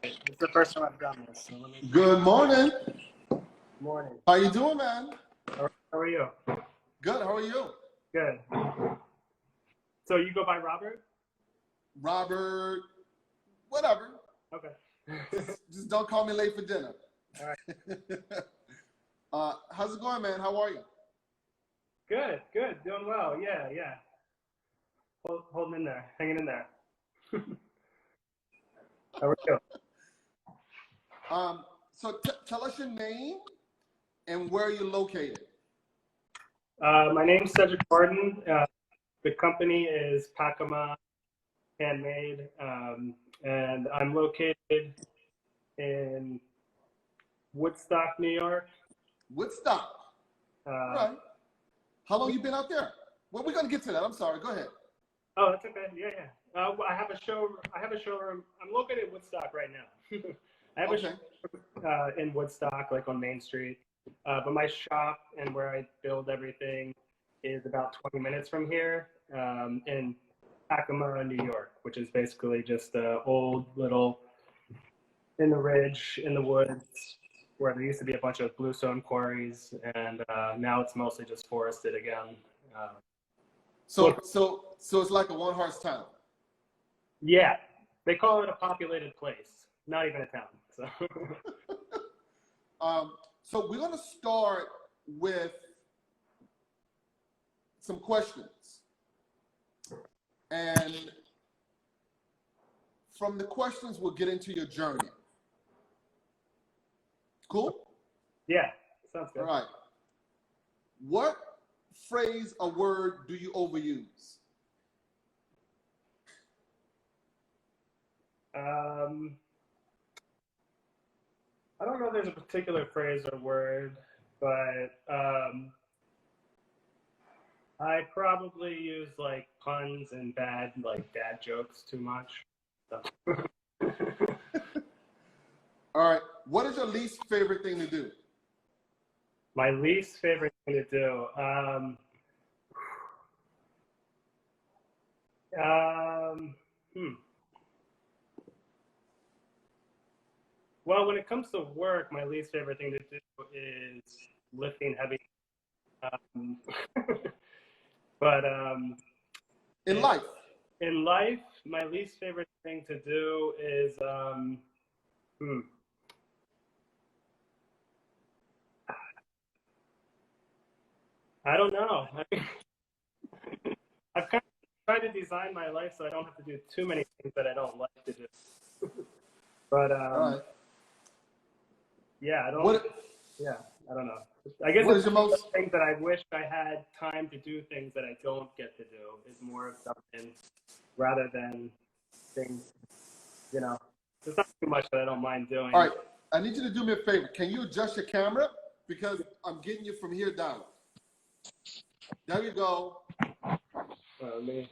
It's the first time I've done this. So let me... Good morning. Morning. How you doing, man? How are you? Good. How are you? Good. So you go by Robert? Robert, whatever. Okay. Just don't call me late for dinner. All right. How's it going, man? How are you? Good. Doing well. Yeah. Holding in there. Hanging in there. How are you? So tell us your name and where you're located. My name's Cedric. The company is Pacama Handmade, and I'm located in Woodstock, New York. Woodstock. All right. How long you been out there? Well, we're gonna get to that. I'm sorry. Go ahead. Oh, that's okay. Yeah. I have a showroom. I'm located in Woodstock right now. I have a showroom in Woodstock, like on Main Street. But my shop and where I build everything is about 20 minutes from here, in Pacama, New York, which is basically just an old little in the ridge, in the woods, where there used to be a bunch of bluestone quarries, and now it's mostly just forested again. So it's like a one-horse town. Yeah, they call it a populated place, not even a town. So, so we're gonna start with some questions, and from the questions, we'll get into your journey. Cool? Yeah, sounds good. All right. What phrase or word do you overuse? I don't know if there's a particular phrase or word, but I probably use like puns and bad dad jokes too much. So. All right. What is your least favorite thing to do? My least favorite thing to do. Well, when it comes to work, my least favorite thing to do is lifting heavy. But in life, my least favorite thing to do is I don't know. I've kind of tried to design my life so I don't have to do too many things that I don't like to do. But yeah, I don't know. I guess it's one of the things that I wish I had time to do things that I don't get to do is more of something rather than things, there's not too much that I don't mind doing. All right, I need you to do me a favor. Can you adjust your camera? Because I'm getting you from here down. There you go. Me.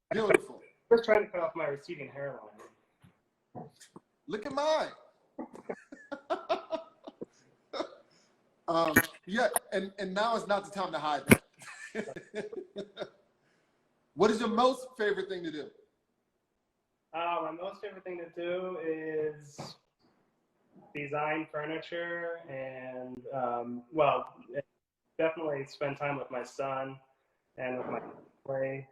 Beautiful. Just trying to cut off my receding hairline. Look at mine. Yeah, and now is not the time to hide that. What is your most favorite thing to do? My most favorite thing to do is design furniture and, definitely spend time with my son and with my family.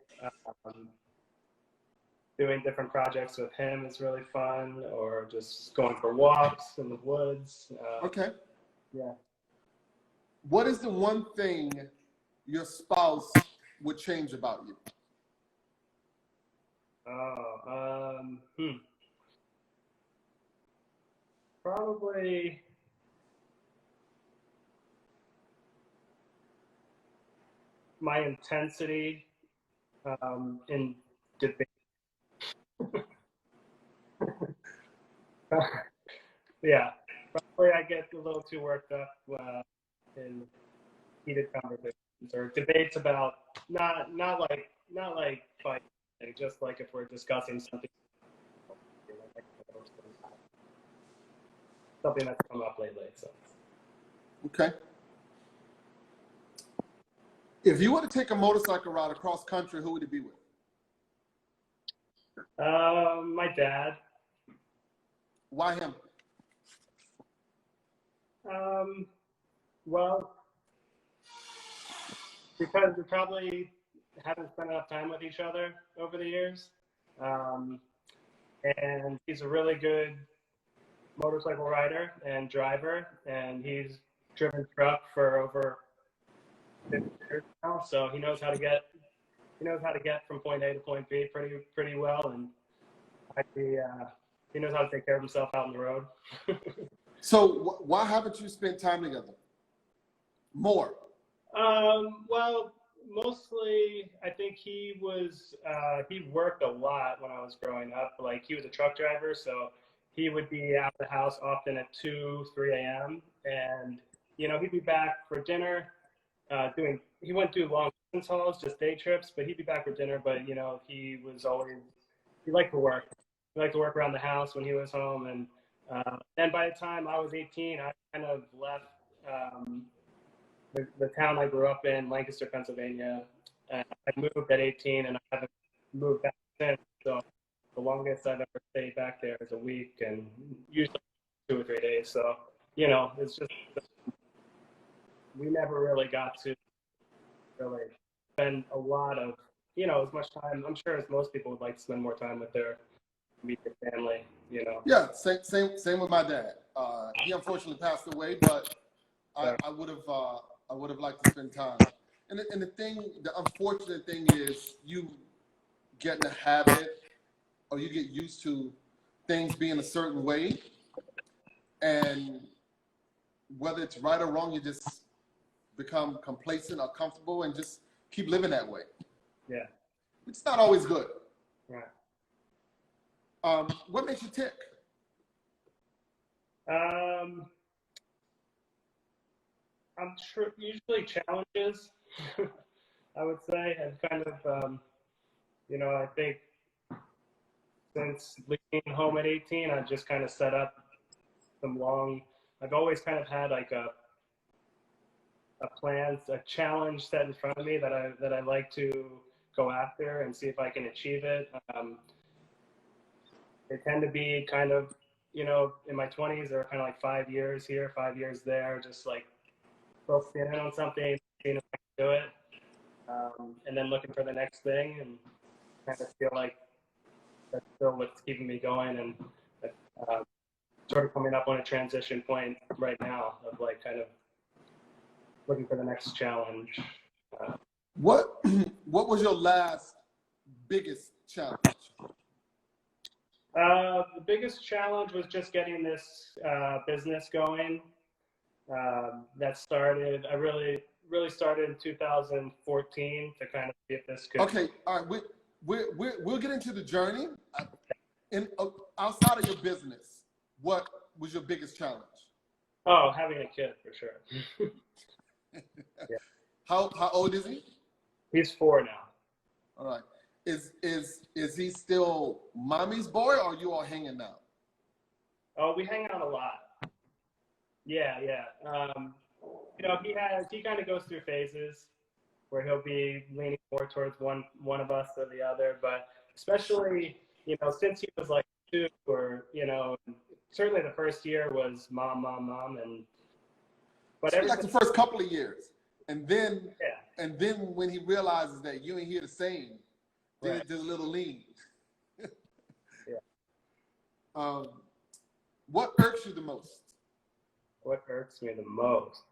Doing different projects with him is really fun, or just going for walks in the woods. Okay. Yeah. What is the one thing your spouse would change about you? Probably my intensity in debate. Yeah, probably I get a little too worked up in heated conversations or debates about not like fighting, just like if we're discussing something that's come up lately. So. Okay. If you were to take a motorcycle ride across country, who would it be with? My dad. Why him? Well, because we probably haven't spent enough time with each other over the years. And he's a really good motorcycle rider and driver, and he's driven truck for over 50 years now, so he knows how to get from point A to point B pretty well, and he knows how to take care of himself out on the road. So why haven't you spent time together more? Well, mostly I think he worked a lot when I was growing up. Like, he was a truck driver, so he would be out of the house often at 2, 3 a.m. And, he'd be back for dinner. He wouldn't do long distance hauls, just day trips, but he'd be back for dinner. But, he liked to work. He liked to work around the house when he was home. And then by the time I was 18, I kind of left the town I grew up in, Lancaster, Pennsylvania. I moved at 18, and I haven't moved back since. So the longest I've ever stayed back there is a week, and usually 2 or 3 days. So, it's just, we never really got to really spend a lot of, as much time. I'm sure as most people would like to spend more time with their immediate family, Yeah, same with my dad. He unfortunately passed away, but I would have liked to spend time. And the unfortunate thing is, you get in a habit, or you get used to things being a certain way, and whether it's right or wrong, you just become complacent or comfortable and just keep living that way. Yeah. It's not always good. Right. What makes you tick? I'm sure usually challenges, I would say. I've kind of, I think since leaving home at 18, I've just kind of set up I've always kind of had like a plan, a challenge set in front of me that I like to go after and see if I can achieve it. They tend to be kind of, in my 20s, they're kind of like 5 years here, 5 years there, just like focusing in on something, seeing if I can do it, and then looking for the next thing, and kind of feel like that's still what's keeping me going, and sort of coming up on a transition point right now of like kind of looking for the next challenge. What was your last biggest challenge? The biggest challenge was just getting this business going. That started, I really started in 2014 to kind of see if this could. Okay, all right. We'll get into the journey. Outside of your business, what was your biggest challenge? Oh, having a kid, for sure. Yeah. How old is he? He's 4 now. All right. Is he still mommy's boy, or are you all hanging out? Oh, we hang out a lot. Yeah. He kind of goes through phases where he'll be leaning more towards one of us or the other, but especially, since he was like 2, or, certainly the first year was mom, but so like the first couple of years, and then when he realizes that you ain't here the same, then right. It does a little lean. Yeah. What irks you the most? What irks me the most?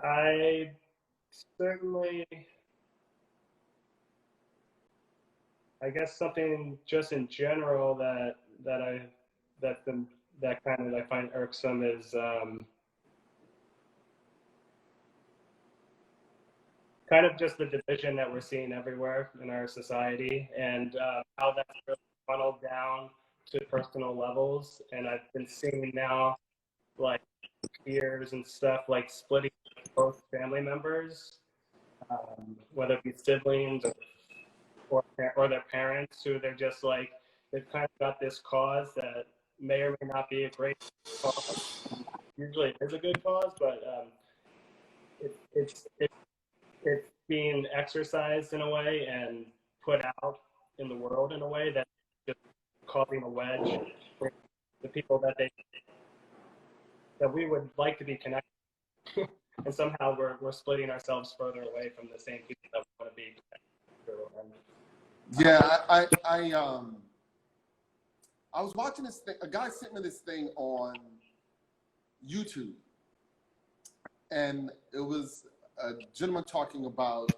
I certainly, I guess something just in general that I find irksome is kind of just the division that we're seeing everywhere in our society, and how that's really funneled down to personal levels. And I've been seeing now, like, peers and stuff, like splitting both family members, whether it be siblings or their parents, who they're just like, they've kind of got this cause that may or may not be a great cause. Usually it is a good cause, but it's being exercised in a way and put out in the world in a way that's just causing a wedge for the people that we would like to be connected to. And somehow we're splitting ourselves further away from the same people that we want to be connected to. Yeah, I was watching this thing. A guy sent me this thing on YouTube, and it was a gentleman talking about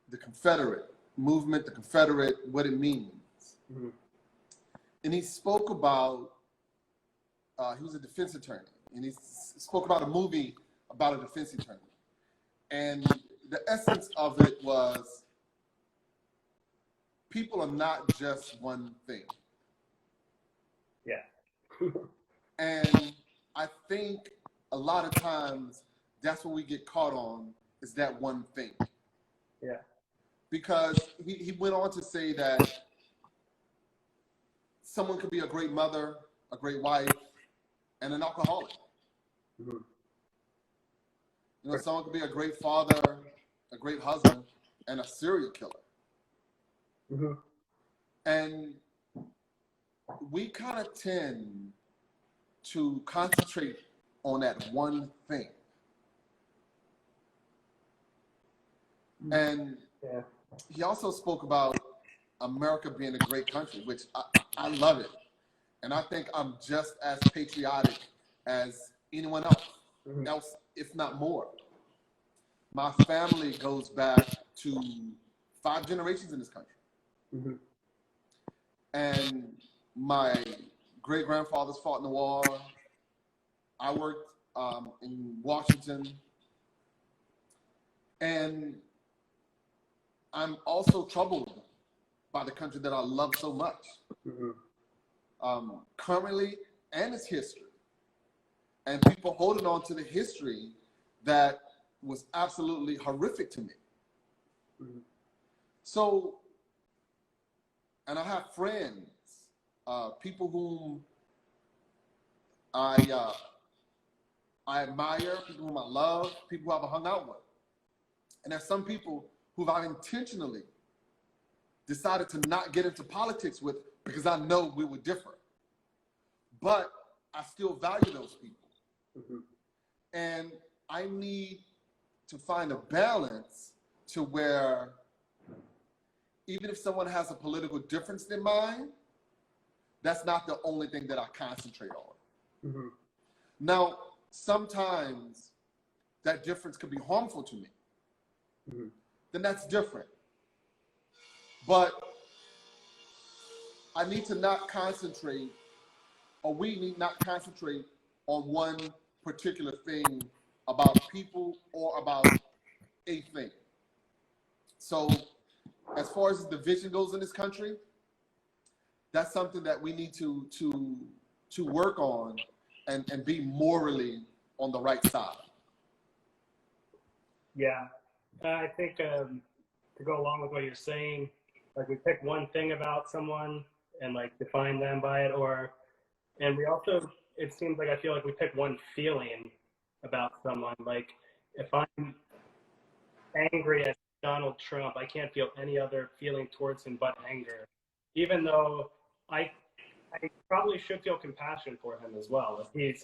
the Confederate movement, the Confederate, what it means. Mm-hmm. And he spoke about, he was a defense attorney, and he spoke about a movie about a defense attorney. And the essence of it was, people are not just one thing. Yeah. And I think a lot of times that's what we get caught on, is that one thing. Yeah. Because he went on to say that someone could be a great mother, a great wife, and an alcoholic. Mm-hmm. You know, someone could be a great father, a great husband, and a serial killer. Mm-hmm. And we kind of tend to concentrate on that one thing. And yeah. he also spoke about America being a great country, which I love it. And I think I'm just as patriotic as anyone else, Mm-hmm. if not more. My family goes back to 5 generations in this country. Mm-hmm. And my great-grandfathers fought in the war. I worked in Washington. And I'm also troubled by the country that I love so much. Mm-hmm. Currently and its history. And people holding on to the history that was absolutely horrific to me. Mm-hmm. So, and I have friends, people whom I admire, people whom I love, people who I've hung out with. And there's some people who I've intentionally decided to not get into politics with because I know we would differ. But I still value those people. Mm-hmm. And I need to find a balance to where even if someone has a political difference than mine, that's not the only thing that I concentrate on. Mm-hmm. Now, sometimes that difference could be harmful to me. Mm-hmm. Then that's different. But I need to not concentrate, or we need not concentrate on one particular thing about people or about a thing. So as far as the division goes in this country, that's something that we need to work on and be morally on the right side. Yeah. I think to go along with what you're saying, like we pick one thing about someone and like define them by it, and we also, it seems like I feel like we pick one feeling about someone. Like if I'm angry at Donald Trump, I can't feel any other feeling towards him but anger, even though I probably should feel compassion for him as well if he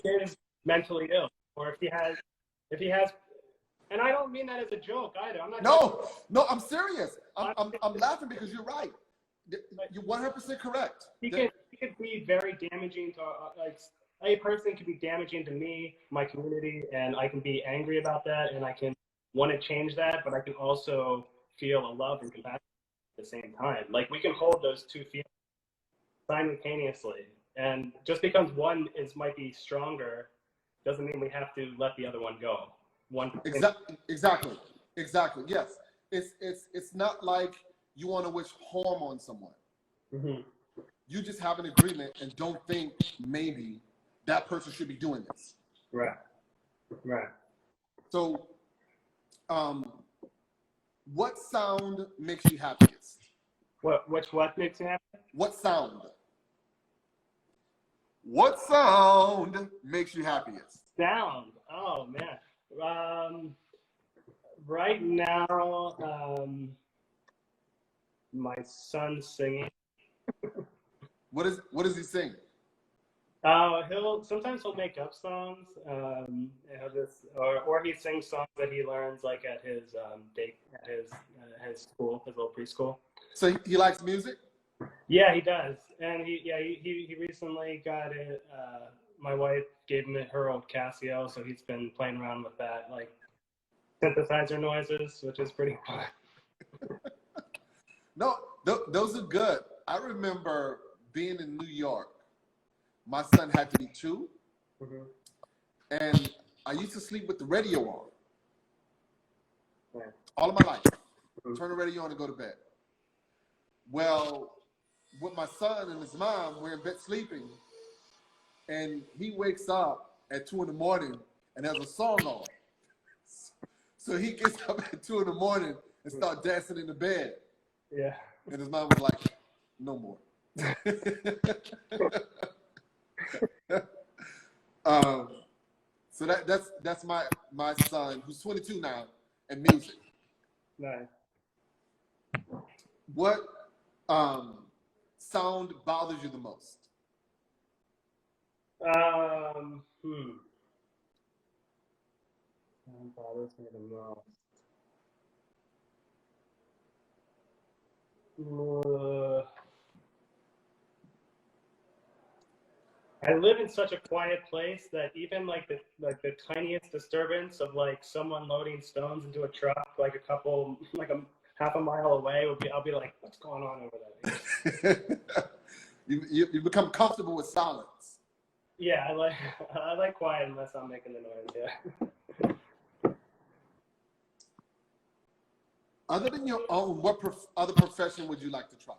is mentally ill, or if he has. And I don't mean that as a joke either. I'm not. No, I'm serious. I'm laughing because you're right. You're 100% correct. He could be very damaging to like a person could be damaging to me, my community, and I can be angry about that, and I can want to change that, but I can also feel a love and compassion at the same time. Like we can hold those two feelings simultaneously, and just because one might be stronger, doesn't mean we have to let the other one go. Exactly. Yes, it's not like you want to wish harm on someone. Mm-hmm. You just have an agreement and don't think maybe that person should be doing this. Right. So, what sound makes you happiest? What makes you happy? What sound? What sound makes you happiest? Sound. Oh man. Right now, my son's singing. What does he sing? He'll make up songs. He'll just, or he sings songs that he learns like at his his school, his little preschool. So he likes music? Yeah, he does. And he recently got it. My wife gave him her old Casio, so he's been playing around with that, like synthesizer noises, which is pretty fun. No, those are good. I remember being in New York. My son had to be 2, and I used to sleep with the radio on all of my life. Turn the radio on and go to bed. Well, with my son and his mom, we're in bed sleeping, and he wakes up at 2 in the morning and has a song on. So he gets up at 2 in the morning and starts dancing in the bed. Yeah. And his mom was like, "No more." So that's my son, who's 22 now, and music. Nice. What sound bothers you the most? Sound bothers me the most. I live in such a quiet place that even like the tiniest disturbance of like someone loading stones into a truck, like a half a mile away, I'll be like, what's going on over there? you become comfortable with silence. Yeah, I like quiet unless I'm making the noise. Yeah. Other than your own, what other profession would you like to try?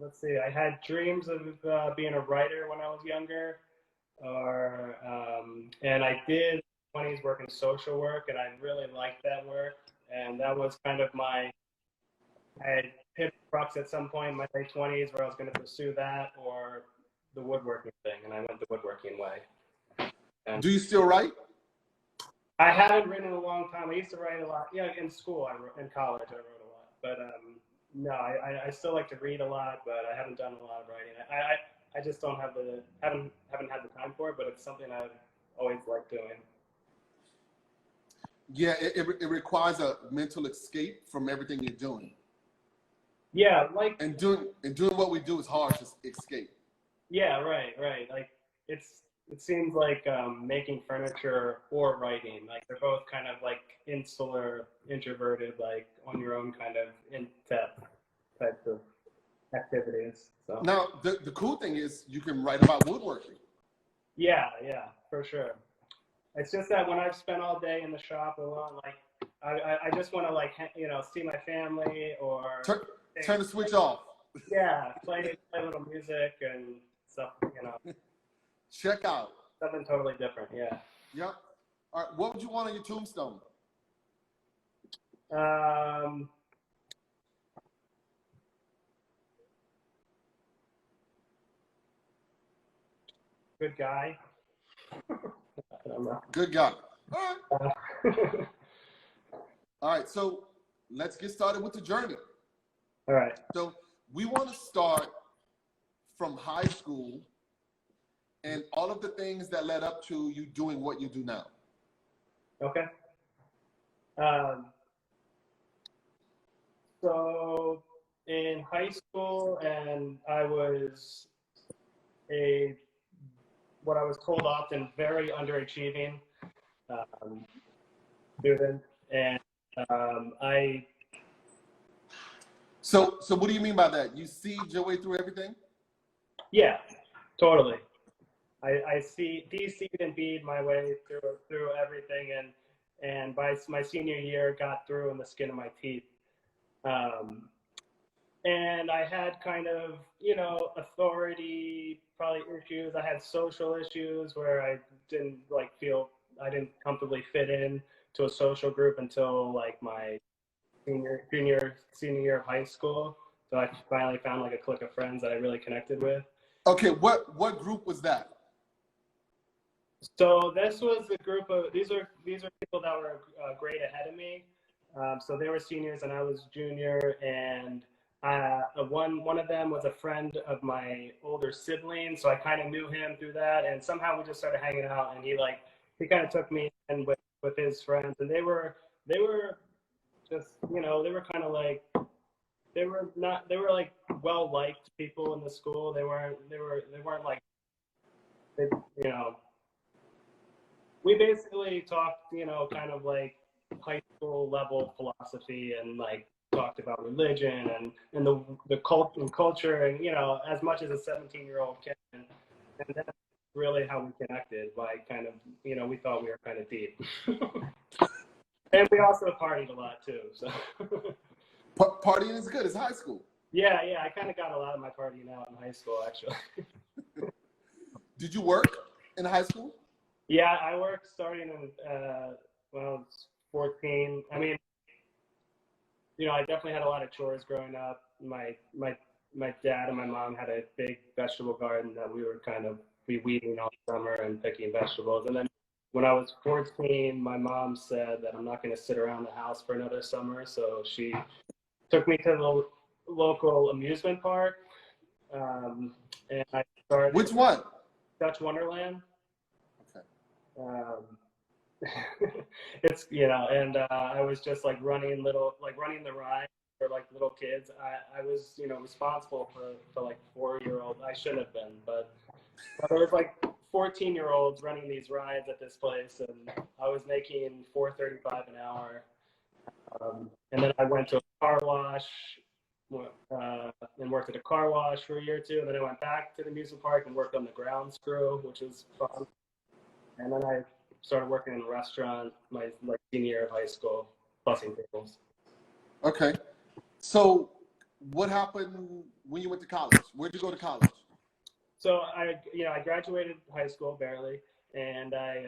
Let's see. I had dreams of being a writer when I was younger, and I did 20s work in social work, and I really liked that work, and that was kind of I had hit crux at some point in my late 20s where I was going to pursue that or the woodworking thing, and I went the woodworking way. And do you still write? I haven't written in a long time. I used to write a lot. Yeah, in school, in college, I wrote a lot. But no, I still like to read a lot, but I haven't done a lot of writing. I just don't have haven't had the time for it. But it's something I've always liked doing. Yeah, it requires a mental escape from everything you're doing. Yeah, and doing what we do is hard to escape. Yeah, right. Like it seems like making furniture or writing, like they're both kind of like insular, introverted, like on your own kind of in-depth types of activities. So. Now, the cool thing is you can write about woodworking. Yeah, for sure. It's just that when I've spent all day in the shop alone, like I just want to like see my family or turn the switch off. Yeah, play a little music and stuff. Check out something totally different. Yeah. Yep. All right. What would you want on your tombstone? Good guy. I don't know. Good guy. All right. All right. So let's get started with the journey. All right. So we want to start from high school and all of the things that led up to you doing what you do now. Okay. So in high school, and I was what I was told often very underachieving student, and I. So what do you mean by that? You siege your way through everything? Yeah, totally. I DC'd and B'd my way through everything, and by my senior year got through in the skin of my teeth. And I had kind of, authority probably issues. I had social issues where I didn't I didn't comfortably fit in to a social group until like my senior year of high school. So I finally found like a clique of friends that I really connected with. Okay, what group was that? So this was the group of these are people that were a grade ahead of me. So they were seniors and I was junior, and one of them was a friend of my older sibling, so I kind of knew him through that, and somehow we just started hanging out, and he kind of took me in with his friends, and they were just, they were kind of like, they were like well liked people in the school. They weren't like, they, you know we basically talked, kind of like high school level philosophy, and like talked about religion and the culture, and as much as a 17-year-old kid, and that's really how we connected. By kind of, we thought we were kind of deep, and we also partied a lot too. So Partying is good. It's high school. Yeah, I kind of got a lot of my partying out in high school, actually. Did you work in high school? Yeah, I worked starting in when I was 14. I mean, I definitely had a lot of chores growing up. My dad and my mom had a big vegetable garden that we were kind of weeding all summer and picking vegetables. And then when I was 14, my mom said that I'm not going to sit around the house for another summer, so she took me to the local amusement park, and I started. Which one? Dutch Wonderland. Okay. It's, and I was just like running the ride for like little kids. I was, responsible for like 4-year-old. I shouldn't have been, but there was like 14-year-olds running these rides at this place, and I was making $4.35 an hour. And then I went to a car wash, and worked at a car wash for a year or two. And then I went back to the amusement park and worked on the grounds crew, which was fun. And then I started working in a restaurant my senior year of high school, bussing tables. Okay. So what happened when you went to college? Where'd you go to college? So I graduated high school barely, and I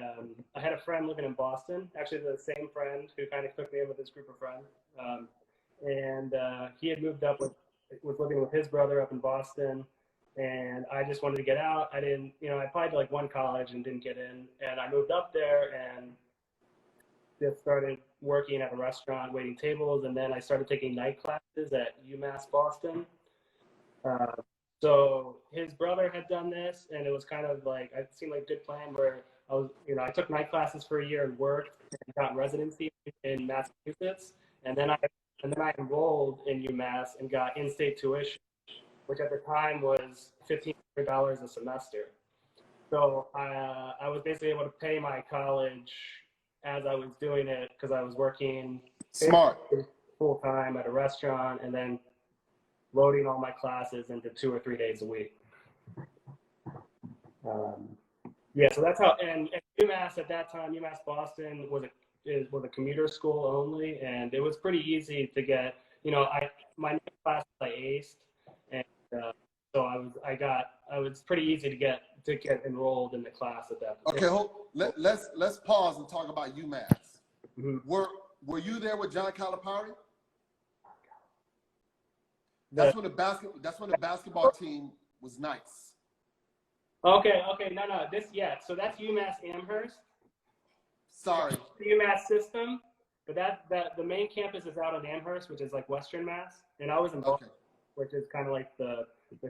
had a friend living in Boston, actually the same friend who kind of took me in with this group of friends. And he had moved up was living with his brother up in Boston, and I just wanted to get out. I didn't, I applied to like one college and didn't get in, and I moved up there and just started working at a restaurant, waiting tables, and then I started taking night classes at UMass Boston. So his brother had done this, and it was kind of like, it seemed like a good plan where I was, I took night classes for a year and worked and got residency in Massachusetts, and then I enrolled in UMass and got in-state tuition, which at the time was $1,500 a semester. So I was basically able to pay my college as I was doing it, because I was working Smart full time at a restaurant and then loading all my classes into 2 or 3 days a week. So that's how. And UMass at that time, UMass Boston was a commuter school only, and it was pretty easy to get. My class I aced, and so I was pretty easy to get enrolled in the class at that point. Okay, let's pause and talk about UMass. Mm-hmm. Were you there with John Calipari? That's when the basketball team was nice. Okay, no, so that's UMass Amherst. Sorry. The UMass system, but that the main campus is out in Amherst, which is like Western Mass, and I was in Boston, which is kind of like the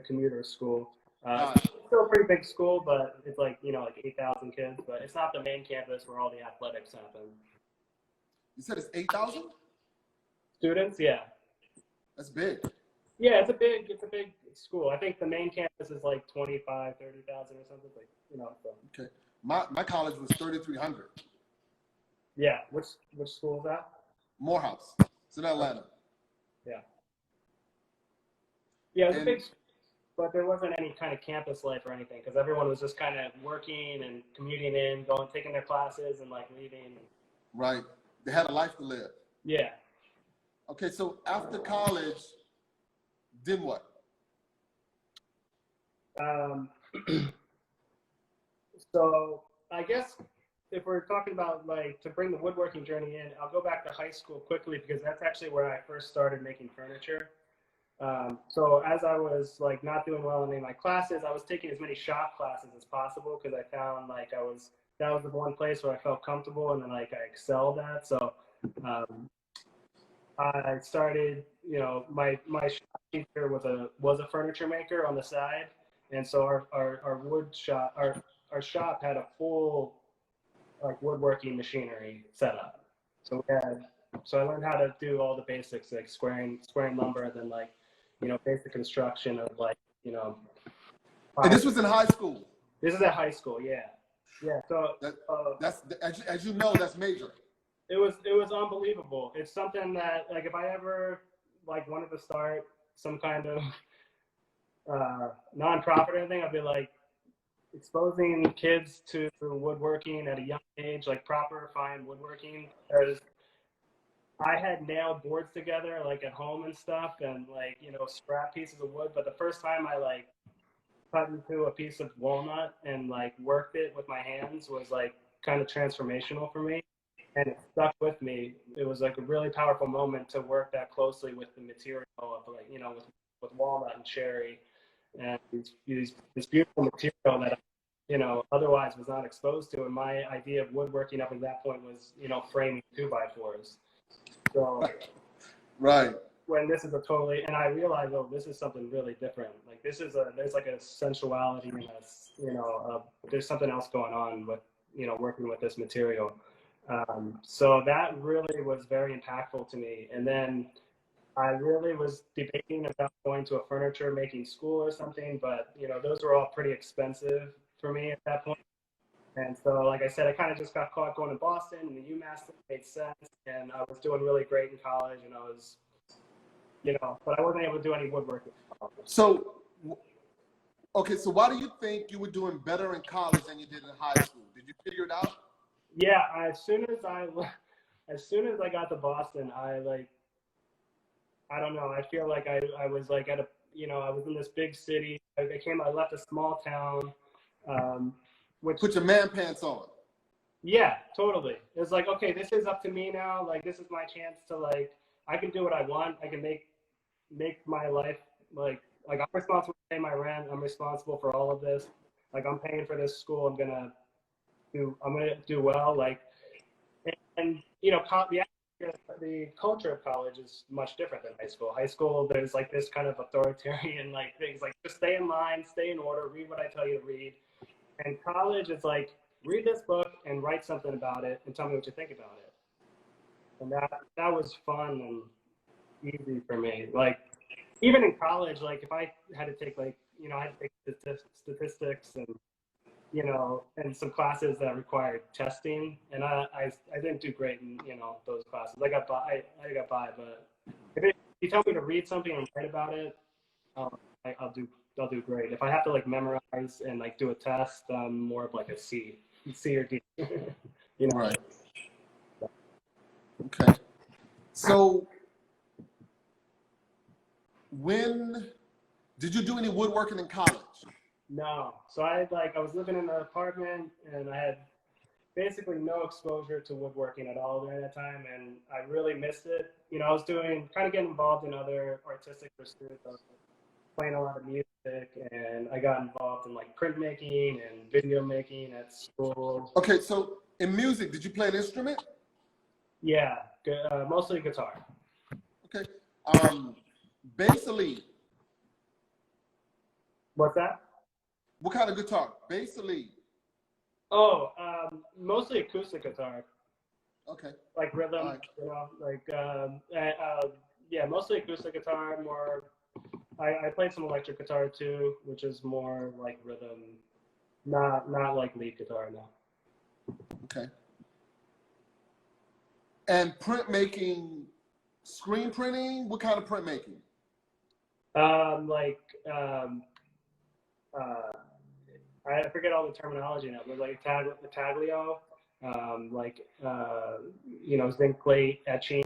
commuter school. It's still a pretty big school, but it's like, like 8,000 kids, but it's not the main campus where all the athletics happen. You said it's 8,000? Students, yeah. That's big. Yeah, it's a big school. I think the main campus is like 25, 30,000 or something. So. Okay. My college was 3,300. Yeah. Which school is that? Morehouse. It's in Atlanta. Yeah. Yeah, it was a big school, but there wasn't any kind of campus life or anything, because everyone was just kind of working and commuting in, taking their classes and like leaving. Right. They had a life to live. Yeah. Okay, so after college, then what? So I guess if we're talking about like to bring the woodworking journey in, I'll go back to high school quickly because that's actually where I first started making furniture. So as I was like not doing well in any of my classes, I was taking as many shop classes as possible because I found like that was the one place where I felt comfortable and then like I excelled at. So um, I started, you know, my shop teacher was a furniture maker on the side, and so our wood shop our shop had a full like woodworking machinery set up. So we had so I learned how to do all the basics like squaring lumber, and then like you know basic construction of like you know. And this was in high school. This is at high school, yeah, yeah. So that's as you know, that's major. it was unbelievable. It's something that like if I ever like wanted to start some kind of nonprofit or anything, I'd be like exposing kids to woodworking at a young age, like proper fine woodworking. Because I had nailed boards together like at home and stuff, and like you know scrap pieces of wood. But the first time I like cut into a piece of walnut and like worked it with my hands was like kind of transformational for me, and it stuck with me. It was like a really powerful moment to work that closely with the material of like you know with walnut and cherry and this beautiful material that I, you know otherwise was not exposed to. And my idea of woodworking up at that point was you know framing 2x4s. So Right. when this is a totally, and I realized, oh, this is something really different. Like this is there's like a sensuality and you know, there's something else going on with, you know, working with this material. So that really was very impactful to me. And then I really was debating about going to a furniture making school or something, but you know, those were all pretty expensive for me at that point. And so, like I said, I kind of just got caught going to Boston, and the UMass thing made sense, and I was doing really great in college, and I was, you know, but I wasn't able to do any woodworking. So, okay, so why do you think you were doing better in college than you did in high school? Did you figure it out? Yeah, as soon as I got to Boston, I like, I don't know, I feel like I was like at a, you know, I was in this big city. I left a small town, which Put your man pants on. yeah, totally. It's like, okay, this is up to me now. Like, this is my chance to like, I can do what I want. I can make my life like I'm responsible to pay my rent. I'm responsible for all of this. Like, I'm paying for this school. I'm gonna do well. Like, and you know, the culture of college is much different than high school. High school, there's like this kind of authoritarian like things like just stay in line, stay in order, read what I tell you to read. And college is like read this book and write something about it and tell me what you think about it. And that was fun and easy for me. Like even in college, like if I had to take like you know I had to take statistics and you know and some classes that required testing, and I didn't do great in you know those classes. I got by, but if you tell me to read something and write about it, I'll do great. If I have to like memorize and like do a test, I'm more of like a C or D. You know. Right. Okay. So, when did you do any woodworking in college? No. So I was living in an apartment and I had basically no exposure to woodworking at all during that time, and I really missed it. You know, I was doing kind of getting involved in other artistic pursuits. I was playing a lot of music, and I got involved in like printmaking and video making at school. Okay, so in music, did you play an instrument? Yeah, mostly guitar. Okay. Bass or lead? What's that? What kind of guitar? Bass or lead? Oh, mostly acoustic guitar. Okay. Like rhythm, Right. you know, like yeah, mostly acoustic guitar. More, I played some electric guitar too, which is more like rhythm, not like lead guitar. No. Okay. And printmaking, screen printing. What kind of printmaking? Like I forget all the terminology now, but like taglio, like you know, zinc plate etching,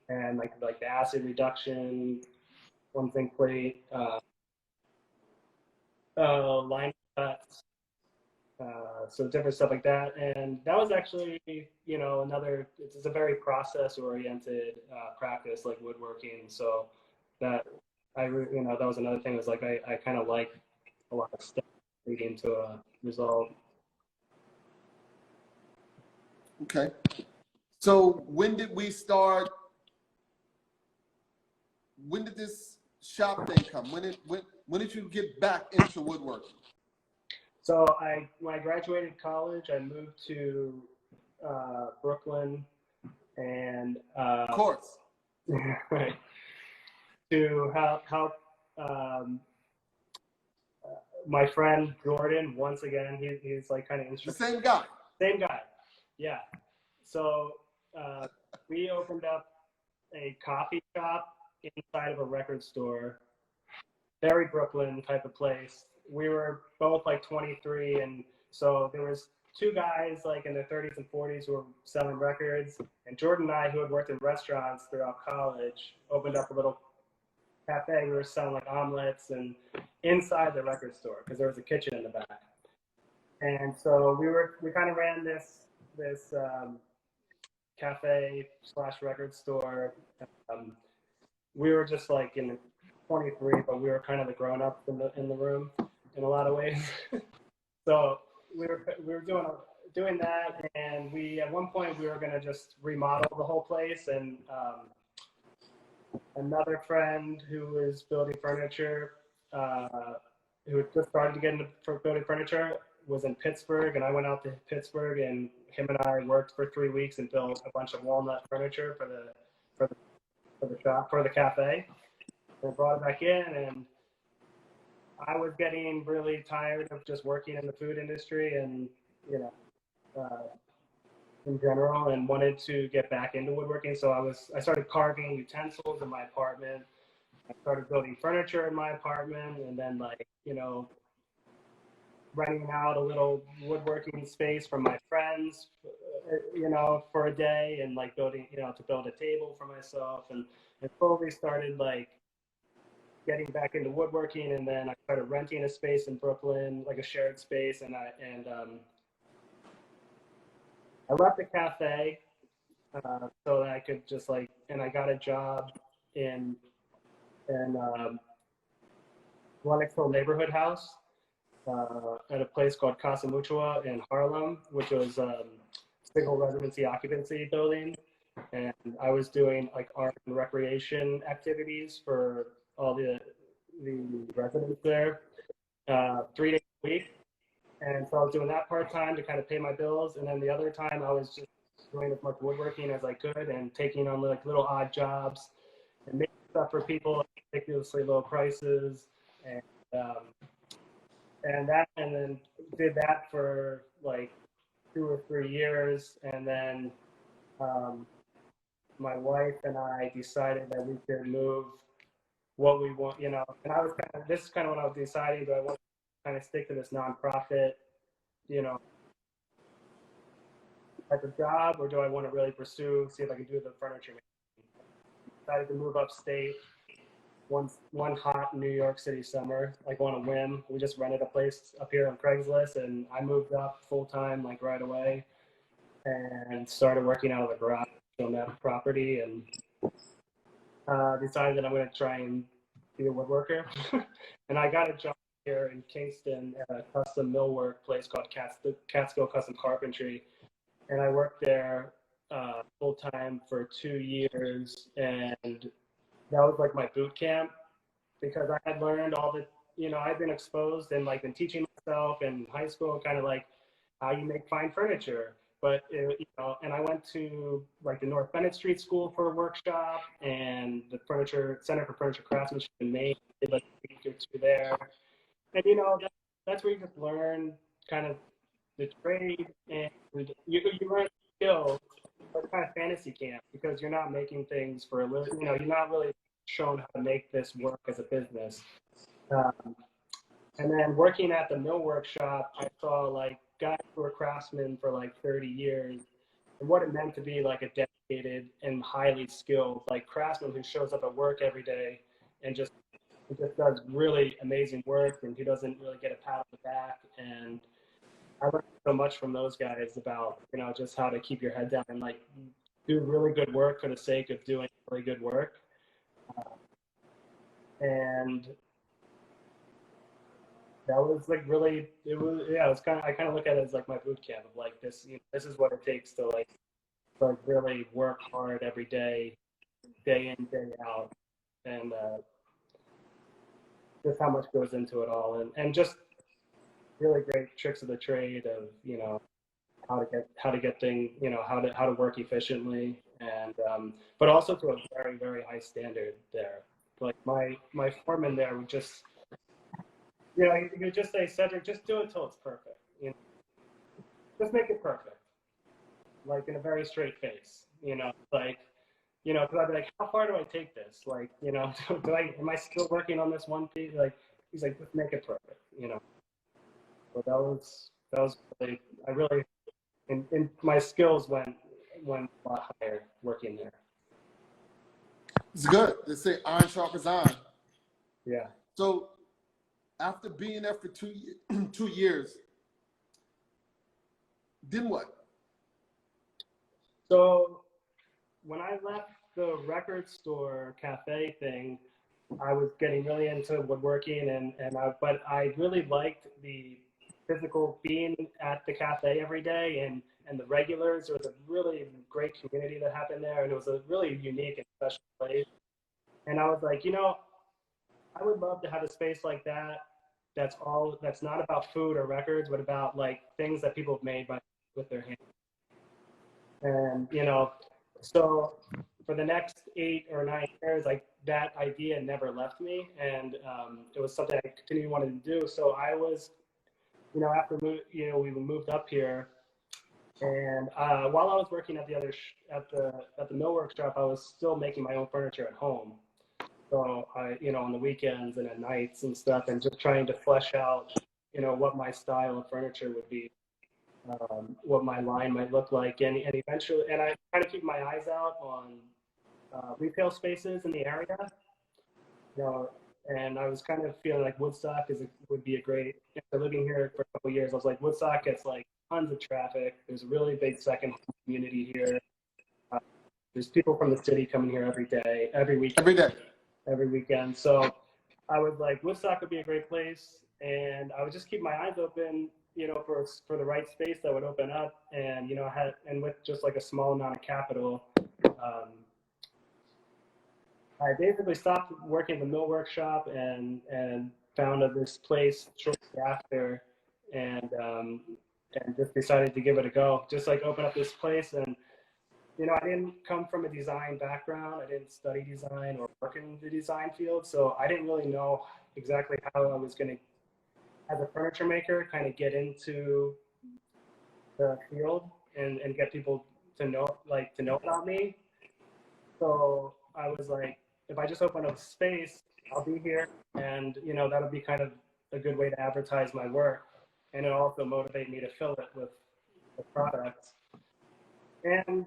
and like the acid reduction, one zinc plate, line cuts, So different stuff like that. And that was actually, you know, it's a very process oriented practice, like woodworking. So that you know, that was another thing, was like, I kind of like a lot of stuff leading to a result. Okay. So when did we start? When did this shop thing come? When did you get back into woodworking? So when I graduated college, I moved to Brooklyn, and Of course. right, to help my friend Jordan. Once again, he's like kind of The same guy. Same guy, yeah. So we opened up a coffee shop inside of a record store, very Brooklyn type of place. We were both like 23, and so there was two guys like in their 30s and 40s who were selling records, and Jordan and I, who had worked in restaurants throughout college, opened up a little cafe. We were selling like omelets and inside the record store because there was a kitchen in the back. And so we kind of ran this cafe / record store. We were just like in 23, but we were kind of the grown ups in the room in a lot of ways. So we were doing that, and at one point we were going to just remodel the whole place. And another friend who was building furniture, who had just started to get into building furniture, was in Pittsburgh, and I went out to Pittsburgh, and him and I worked for 3 weeks and built a bunch of walnut furniture for the shop, for the cafe. And brought it back in, and I was getting really tired of just working in the food industry, and you know, in general, and wanted to get back into woodworking. So I started carving utensils in my apartment. I started building furniture in my apartment, and then, like, you know, renting out a little woodworking space from my friends, you know, for a day, and like building, you know, to build a table for myself, and slowly started like getting back into woodworking. And then I started renting a space in Brooklyn, like a shared space, and I left the cafe so that I could just like, and I got a job in Lenox Hill Neighborhood House at a place called Casa Mutua in Harlem, which was single residency occupancy building. And I was doing like art and recreation activities for all the residents there, 3 days a week. And so I was doing that part-time to kind of pay my bills. And then the other time I was just doing as much woodworking as I could and taking on like little odd jobs and making stuff for people at ridiculously low prices. And then did that for like 2 or 3 years. And then my wife and I decided that we could move what we want, you know. And this is kind of when I was deciding, do I want to kind of stick to this nonprofit, you know, type of job, or do I want to really see if I can do the furniture making? Decided to move upstate one hot New York City summer, like on a whim. We just rented a place up here on Craigslist, and I moved up full time like right away, and started working out of the garage on that property, and decided that I'm going to try and be a woodworker. And I got a job here in Kingston at a custom millwork place called Catskill Custom Carpentry, and I worked there full time for 2 years, and that was like my boot camp, because I had learned all the, you know, I've been exposed and like been teaching myself in high school, kind of like how you make fine furniture. But you know, and I went to like the North Bennett Street School for a workshop, and the Center for Furniture Craftsmanship in Maine. Did like a week or two there, and you know, that's where you just learn kind of the trade, and you learn skills. It's kind of fantasy camp, because you're not making things for a living. You know, you're not really shown how to make this work as a business. And then working at the millwork shop, I saw like guys who were craftsmen for like 30 years, and what it meant to be like a dedicated and highly skilled like craftsman who shows up at work every day and just does really amazing work, and he doesn't really get a pat on the back. And I learned so much from those guys about, you know, just how to keep your head down and like do really good work for the sake of doing really good work. And that was like really, it was, yeah, it was kind of, I kind of look at it as like my boot camp of like this, you know, this is what it takes to like really work hard every day, day in, day out. And just how much goes into it all. And just really great tricks of the trade of, you know, how to get things, you know, how to work efficiently, and but also to a very, very high standard there. Like my foreman there would just, you know, he would just say, Cedric, just do it till it's perfect. You know, just make it perfect. Like in a very straight face, you know, like, you know, because I'd be like, how far do I take this? Like, you know, am I still working on this one piece? Like, he's like, just make it perfect, you know. So that was really, I really, and my skills went a lot higher working there. It's good. They say iron sharpens iron. Yeah. So after being there for 2 years, then what? So when I left the record store cafe thing, I was getting really into woodworking, but I really liked the physical being at the cafe every day, and the regulars. There was a really great community that happened there, and it was a really unique and special place. And I was like, you know, I would love to have a space like that. That's not about food or records, but about like things that people have made with their hands. And you know, so for the next 8 or 9 years, like that idea never left me, and it was something I continued wanted to do. So I was, you know, we moved up here, and while I was working at at the millwork shop, I was still making my own furniture at home. So I, you know, on the weekends and at nights and stuff, and just trying to flesh out, you know, what my style of furniture would be, what my line might look like, and eventually, and I try to keep my eyes out on retail spaces in the area, you know, and I was kind of feeling like Woodstock would be a great. After living here for a couple of years, I was like, Woodstock gets like tons of traffic. There's a really big second community here. There's people from the city coming here every day, every week, every weekend. So I was like, Woodstock would be a great place, and I would just keep my eyes open, you know, for the right space that would open up, and you know, and with just like a small amount of capital, I basically stopped working in the mill workshop and founded this place shortly after, and just decided to give it a go, just like open up this place. And you know, I didn't come from a design background. I didn't study design or work in the design field, so I didn't really know exactly how I was going to, as a furniture maker, kind of get into the field and get people to know about me. So I was like, if I just open up space, I'll be here, and you know, that'll be kind of a good way to advertise my work, and it'll also motivate me to fill it with the products. And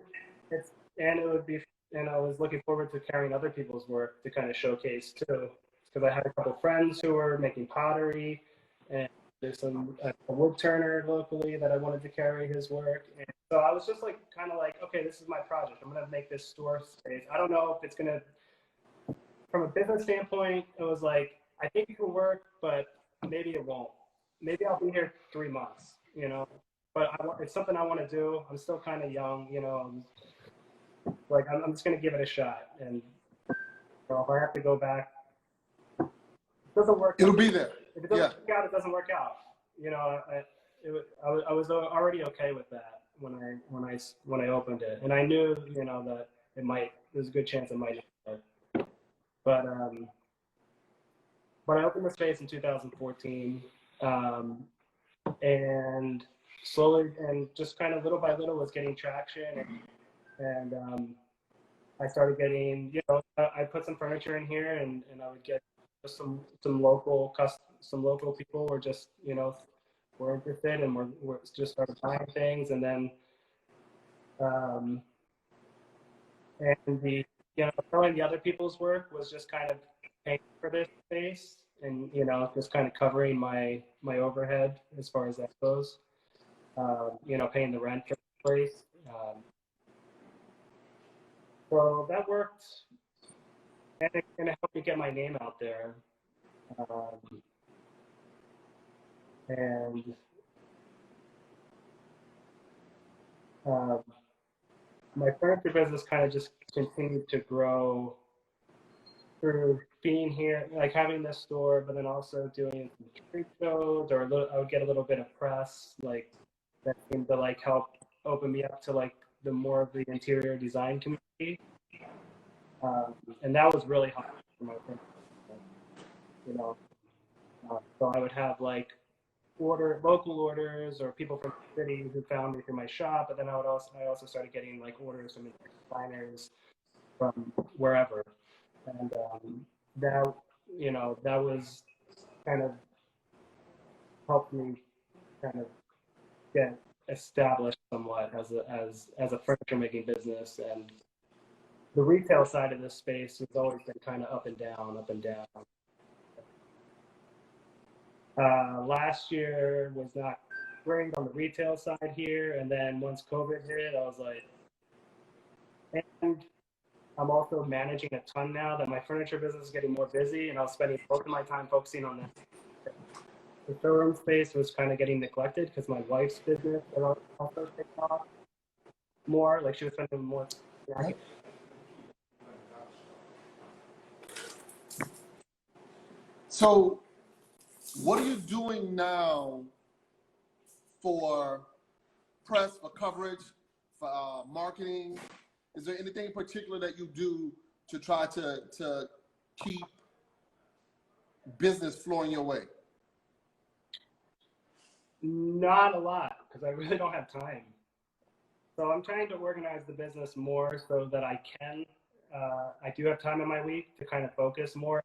it would be, and I was looking forward to carrying other people's work to kind of showcase too, because I had a couple friends who were making pottery, and there's a wood turner locally that I wanted to carry his work. And so I was just like, kind of like, okay, this is my project. I'm going to make this store space. I don't know if it's going to, from a business standpoint, it was like, I think it can work, but maybe it won't. Maybe I'll be here 3 months, you know, but it's something I want to do. I'm still kind of young, you know, I'm just going to give it a shot. And you know, if I have to go back, it doesn't work. It'll be there. If it doesn't work out, it doesn't work out. You know, I was already okay with that when I opened it, and I knew, you know, that there's a good chance it might not work. But I opened the space in 2014, and slowly and just kind of little by little was getting traction, and I started getting, you know, I put some furniture in here, and I would get some local people were just, you know, were interested, and were just started buying things, and then and the, you know, selling the other people's work was just kind of paying for this space, and you know, just kind of covering my overhead as far as that goes. you know, paying the rent for the place. So that worked, and it helped me get my name out there. Um, and um, my furniture business kind of just continued to grow through being here, like having this store, but then also doing some trade shows, or I would get a little bit of press, like that seemed to like help open me up to like the more of the interior design community, and that was really helpful for my furniture, you know. So I would have like local orders or people from the city who found me through my shop, but then I also started getting like orders from designers from wherever, and that you know that was kind of helped me kind of get established somewhat as a furniture making business. And the retail side of this space has always been kind of up and down, up and down. Last year was not great on the retail side here, and then once COVID hit, I was like, and I'm also managing a ton now that my furniture business is getting more busy, and I was spending most of my time focusing on that. The showroom space was kind of getting neglected because my wife's business also taken off more. Like she was spending more. So, what are you doing now for press, for coverage, for marketing? Is there anything in particular that you do to try to keep business flowing your way? Not a lot because I really don't have time. So I'm trying to organize the business more so that I can. I do have time in my week to kind of focus more,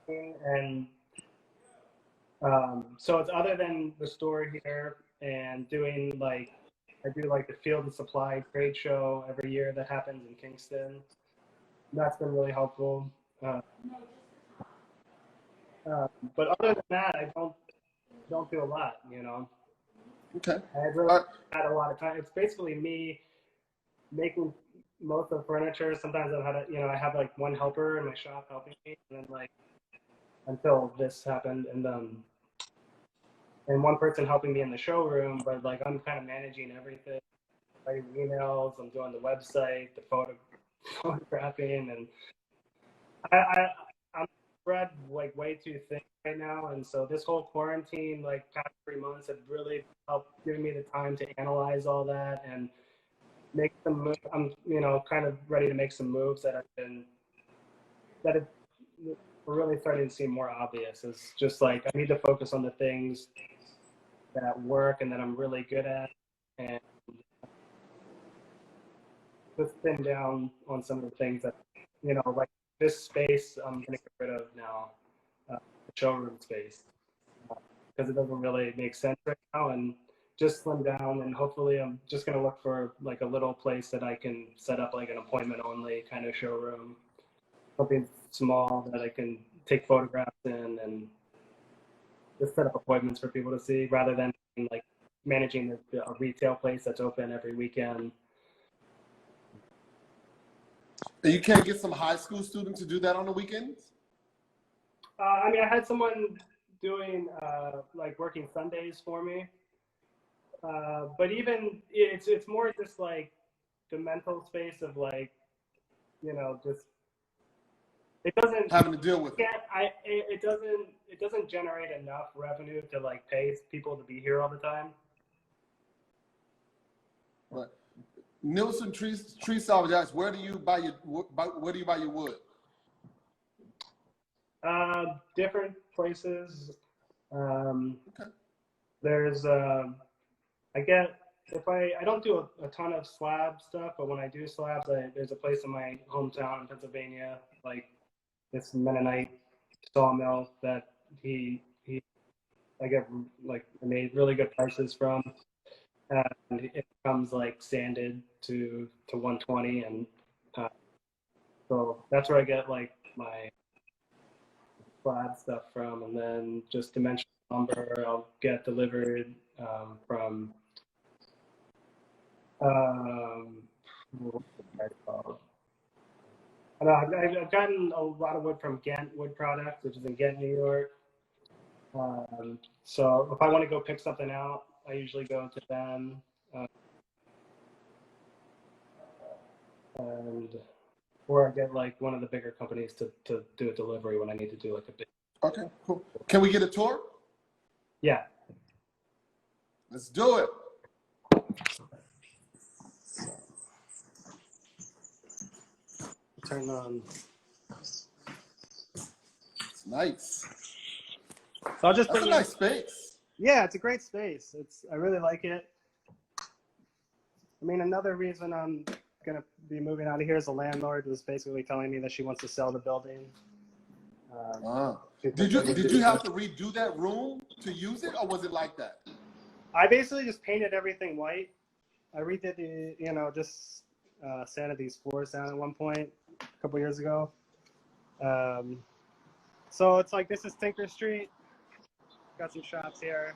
and so it's other than the store here and doing like I do like the Field and Supply trade show every year that happens in Kingston. That's been really helpful. Uh, but other than that, I don't do a lot. You know, Okay. I really had a lot of time. It's basically me making most of the furniture. Sometimes I have like one helper in my shop helping me, and then like until this happened, and one person helping me in the showroom, but like I'm kind of managing everything. Writing emails, I'm doing the website, the photographing, and I'm spread like way too thin right now. And so this whole quarantine, like past 3 months, have really helped giving me the time to analyze all that and make some moves. I'm kind of ready to make some moves that have really starting to seem more obvious. It's just like I need to focus on the things that work and that I'm really good at, and just thin down on some of the things that like this space I'm gonna get rid of now, the showroom space, because it doesn't really make sense right now, and just slim down. And hopefully I'm just gonna look for like a little place that I can set up like an appointment only kind of showroom, something small that I can take photographs in and just set up appointments for people to see, rather than like managing a retail place that's open every weekend. And you can't get some high school students to do that on the weekends? I mean, I had someone doing like working Sundays for me, but even it's more just like the mental space of like just it doesn't Having to deal with it. it doesn't generate enough revenue to like pay people to be here all the time. Right. Nielsen Tree Salvage, where do you buy your wood? Different places. Okay. There's I don't do a ton of slab stuff, but when I do slabs, there's a place in my hometown in Pennsylvania, like this Mennonite sawmill that I get like made really good prices from, and it comes like sanded to 120, and so that's where I get like my slab stuff from. And then just dimensional lumber I'll get delivered from Um, what's the price called? I don't know, I've gotten a lot of wood from Ghent Wood Products, which is in Ghent, New York. So if I want to go pick something out, I usually go to them. And or I get like one of the bigger companies to do a delivery when I need to do like a big. Okay, cool. Can we get a tour? Yeah. Let's do it. Turn on. It's nice. So I'll just That's bring a nice space. Yeah, it's a great space. I really like it. I mean, another reason I'm gonna be moving out of here is the landlord was basically telling me that she wants to sell the building. Did you have to redo that room to use it, or was it like that? I basically just painted everything white. I redid just sanded these floors down at one point a couple years ago. So it's like, this is Tinker Street. Got some shops here,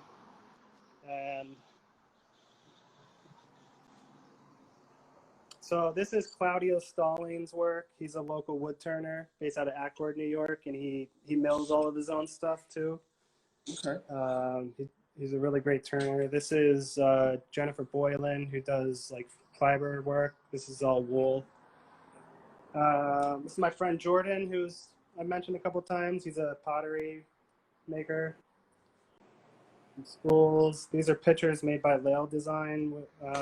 and so this is Claudio Stalling's work. He's a local wood turner based out of Accord, New York, and he mills all of his own stuff too. Okay. He's a really great turner. This is Jennifer Boylan, who does like fiber work. This is all wool. This is my friend Jordan, who's I mentioned a couple times. He's a pottery maker. Schools. These are pictures made by Lail Design,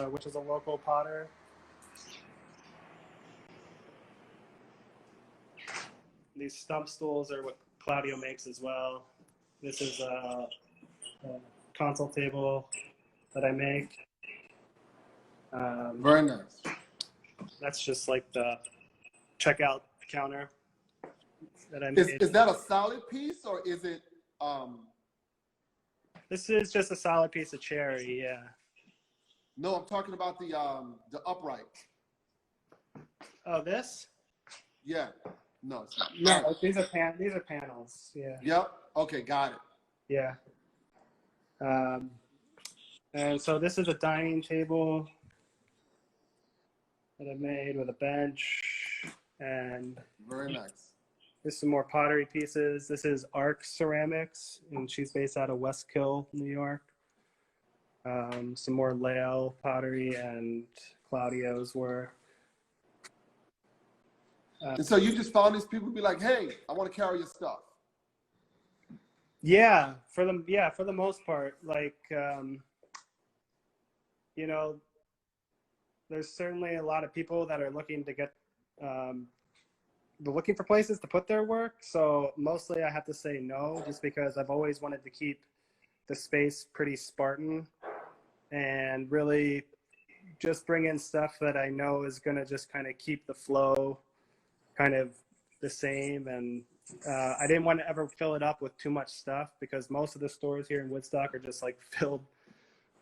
which is a local potter. These stump stools are what Claudio makes as well. This is a console table that I make. Very nice. That's just like the checkout counter that I made. Is that a solid piece, or is it? This is just a solid piece of cherry, yeah. No, I'm talking about the upright. Oh, this? Yeah. No, it's not. No, these are panels, yeah. Yep. Okay, got it. Yeah. And so this is a dining table that I made with a bench, and very nice. There's some more pottery pieces. This is Arc Ceramics, and she's based out of Westkill, New York. Some more Lail pottery and Claudio's work. And so you just found these people be like, hey, I want to carry your stuff. Yeah, for the most part, like, there's certainly a lot of people that are looking to get, they're looking for places to put their work. So mostly I have to say no, just because I've always wanted to keep the space pretty Spartan and really just bring in stuff that I know is going to just kind of keep the flow kind of the same. And I didn't want to ever fill it up with too much stuff, because most of the stores here in Woodstock are just like filled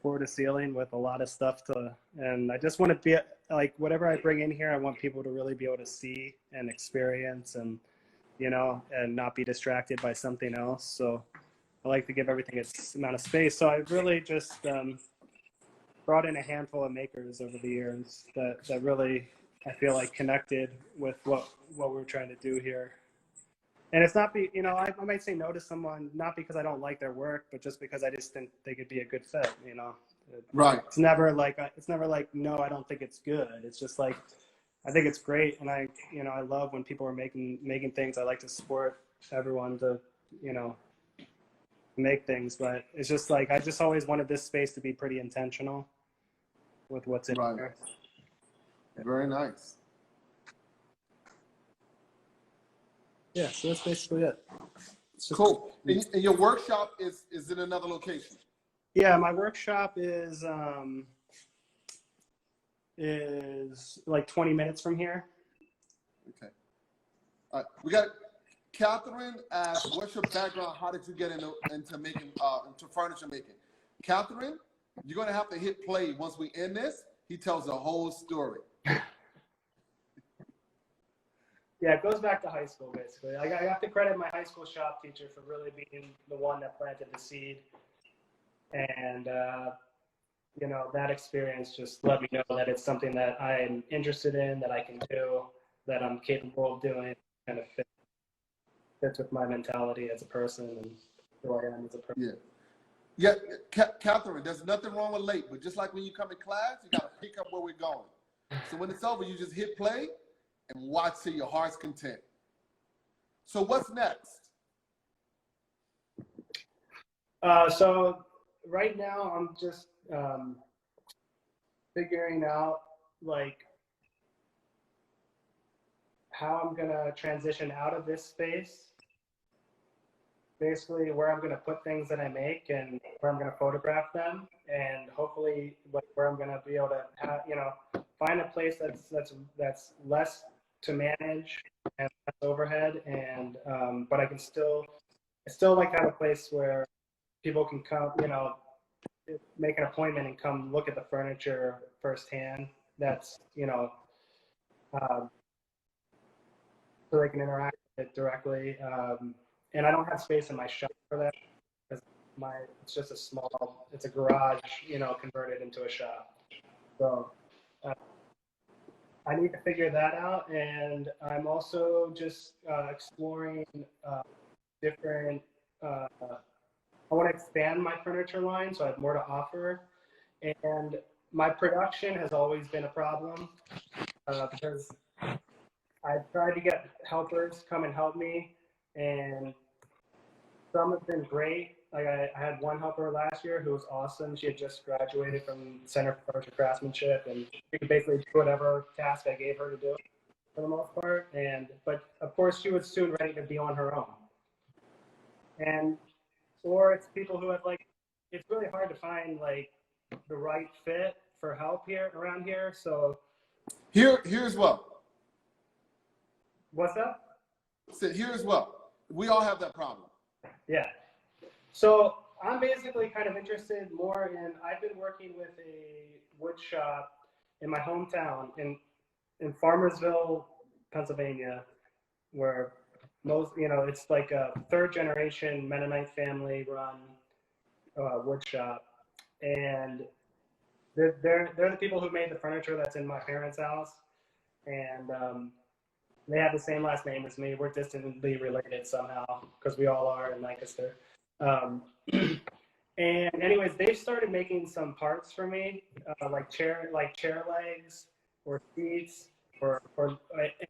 floor to ceiling with a lot of stuff and I just want to be like, whatever I bring in here, I want people to really be able to see and experience and not be distracted by something else. So I like to give everything its amount of space. So I really just brought in a handful of makers over the years that really, I feel like, connected with what we're trying to do here. And it's not I might say no to someone, not because I don't like their work, but just because I just think they could be a good fit, Right. It's never like, no, I don't think it's good. It's just like, I think it's great. And I love when people are making things. I like to support everyone to, make things, but it's just like, I just always wanted this space to be pretty intentional with what's in here. Very nice. Yeah, so that's basically it. Cool. And your workshop is in another location? Yeah, my workshop is like 20 minutes from here. Okay. All right. We got Catherine asked, what's your background? How did you get into making into furniture making? Catherine, you're gonna have to hit play once we end this. He tells the whole story. Yeah, it goes back to high school, basically. I have to credit my high school shop teacher for really being the one that planted the seed. And you know, that experience just let me know that it's something that I'm interested in, that I can do, that I'm capable of doing, kind of fits with my mentality as a person and who I am as a person. Yeah. Yeah, Catherine, there's nothing wrong with late, but just like when you come in class, you got to pick up where we're going. So when it's over, you just hit play and watch to your heart's content. So what's next? So right now I'm just figuring out like how I'm gonna transition out of this space. Basically, where I'm gonna put things that I make and where I'm gonna photograph them, and hopefully where I'm gonna be able to have, you know, find a place that's less to manage and less overhead, and but I still like to have a place where people can come, you know, make an appointment and come look at the furniture firsthand. That's, you know, um, so they can interact with it directly. And I don't have space in my shop for that because it's just it's a garage, you know, converted into a shop. So I need to figure that out. And I'm also just exploring different, I want to expand my furniture line so I have more to offer. And my production has always been a problem because I've tried to get helpers come and help me, and some have been great. Like I had one helper last year who was awesome. She had just graduated from Center for Furniture Craftsmanship, and she could basically do whatever task I gave her to do for the most part. But of course, she was soon ready to be on her own. Or it's people who have like, it's really hard to find like the right fit for help around here. So Here's what. What's up? So here's what. We all have that problem. Yeah. So I'm basically kind of interested more in, I've been working with a wood shop in my hometown in Farmersville, Pennsylvania, where most, you know, it's like a third generation Mennonite family run wood shop. And they're the people who made the furniture that's in my parents' house. And they have the same last name as me. We're distantly related somehow because we all are in Lancaster. And anyways, they've started making some parts for me, like chair legs or seats,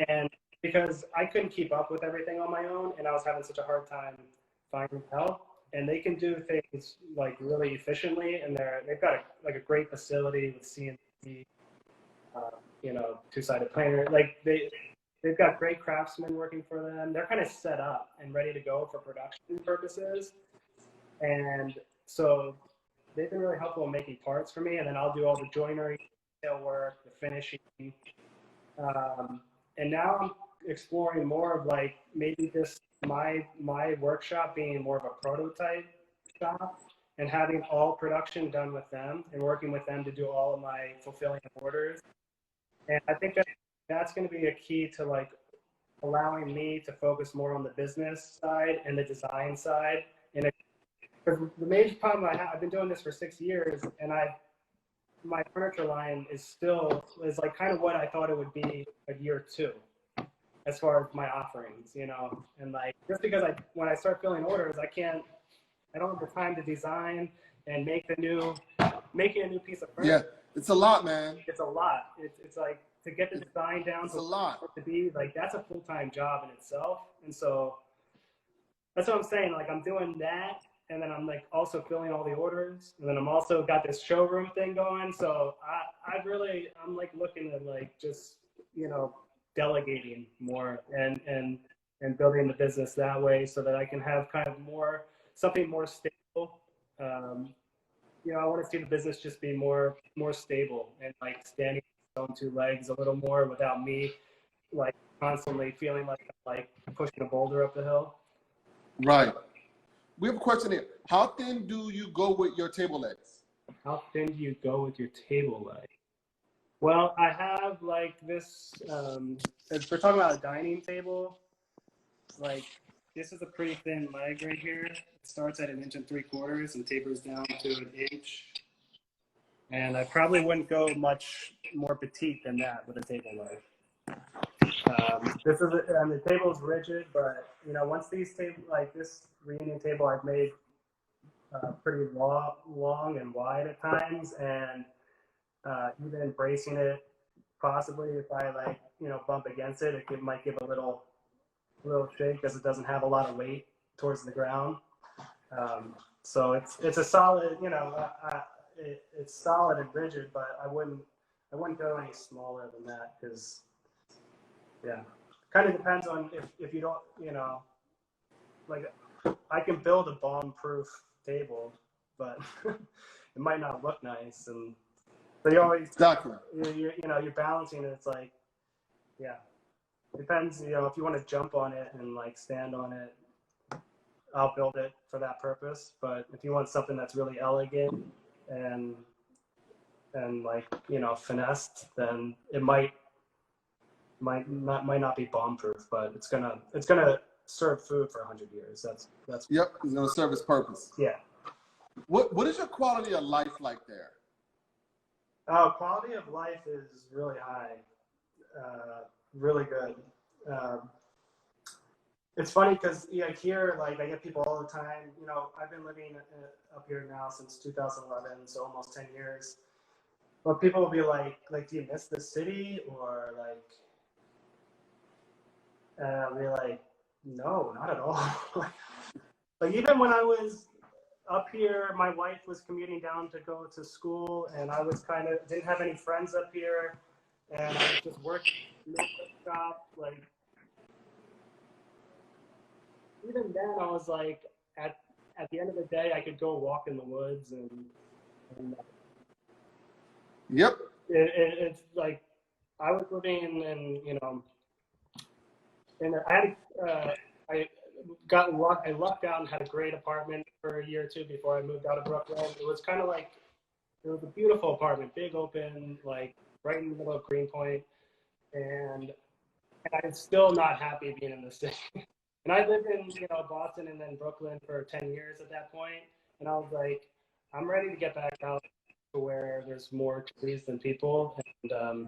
and because I couldn't keep up with everything on my own, and I was having such a hard time finding help. And they can do things like really efficiently, and they've got a great facility with CNC, you know, two-sided planer. Like they've got great craftsmen working for them. They're kind of set up and ready to go for production purposes. And so they've been really helpful in making parts for me. And then I'll do all the joinery, detail work, the finishing. And now I'm exploring more of like maybe just my workshop being more of a prototype shop and having all production done with them and working with them to do all of my fulfilling orders. And I think that's going to be a key to like allowing me to focus more on the business side and the design side. And because the major problem I've been doing this for 6 years, and my furniture line is like kind of what I thought it would be a year or two, as far as my offerings, you know. And like just because when I start filling orders, I don't have the time to design and making a new piece of furniture. Yeah, it's a lot, man. It's a lot. It's like to get the design down to a lot. To be like that's a full-time job in itself. And so that's what I'm saying. Like I'm doing that, and then I'm like also filling all the orders, and then I'm also got this showroom thing going. So I'm like looking at like just, you know, delegating more and building the business that way so that I can have kind of something more stable. You know, I want to see the business just be more stable and like standing on two legs a little more without me like constantly feeling like I'm like pushing a boulder up the hill. Right. We have a question here. How thin do you go with your table legs? How thin do you go with your table leg? Well, I have like this, if we're talking about a dining table, like this is a pretty thin leg right here. It starts at 1 3/4 inches and tapers down to 1 inch. and I probably wouldn't go much more petite than that with a table knife. This is, and the table is rigid, but you know, once these table, like this reunion table, I've made pretty long and wide at times, and even bracing it, possibly if I like, you know, bump against it, it might give a little shake because it doesn't have a lot of weight towards the ground. So it's a solid, you know, it's solid and rigid, but I wouldn't go any smaller than that because, yeah, kind of depends on if you don't, you know, like I can build a bomb-proof table, but it might not look nice, and so you always you know, you're balancing it. It's like, yeah, depends, you know, if you want to jump on it and like stand on it, I'll build it for that purpose. But if you want something that's really elegant and like, you know, finessed, then it might not be bomb proof, but it's gonna serve food for 100 years. That's Yep, it's gonna serve its purpose. Yeah. What is your quality of life like there? Quality of life is really high, really good. It's funny because here, like, I get people all the time. You know, I've been living up here now since 2011, so almost 10 years. But people will be like, do you miss the city? Or like, and I'll be like, no, not at all. Like even when I was up here, my wife was commuting down to go to school, and I was didn't have any friends up here, and I was just working in the shop. Like even then, I was like, at the end of the day, I could go walk in the woods, and yep, it's like I was living in you know, and I lucked out and had a great apartment for a year or two before I moved out of Brooklyn. It was kind of like, it was a beautiful apartment, big open, like right in the middle of Greenpoint, and I'm still not happy being in the city. And I lived in, you know, Boston and then Brooklyn for 10 years at that point, and I was like, I'm ready to get back out to where there's more trees than people, and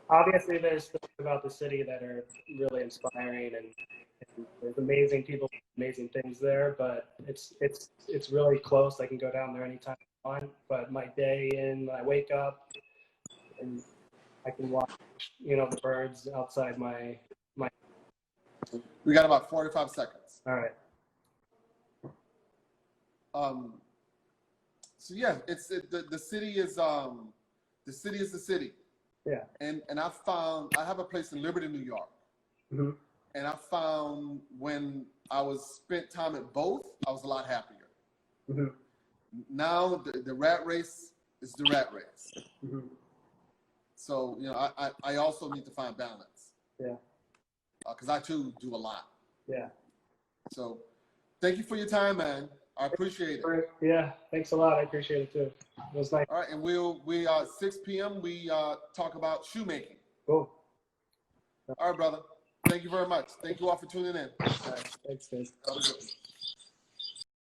obviously there's things about the city that are really inspiring, and there's amazing people, amazing things there, but it's really close. I can go down there anytime I want, but my day in, I wake up and I can watch, you know, the birds outside my. We got about 45 seconds. All right. So yeah, the city is the city. Yeah. And I have a place in Liberty, New York. Mm-hmm. And I found when I spent time at both, I was a lot happier. Mm-hmm. Now the rat race is the rat race. Mm-hmm. So, you know, I also need to find balance. Yeah. Because I too do a lot. Yeah. So thank you for your time, man. I appreciate it. Yeah, thanks a lot. I appreciate it too. It was nice. All right, and we 6 p.m. we talk about shoemaking. Cool. All right, brother. Thank you very much. Thank you all for tuning in. All right. Thanks, guys.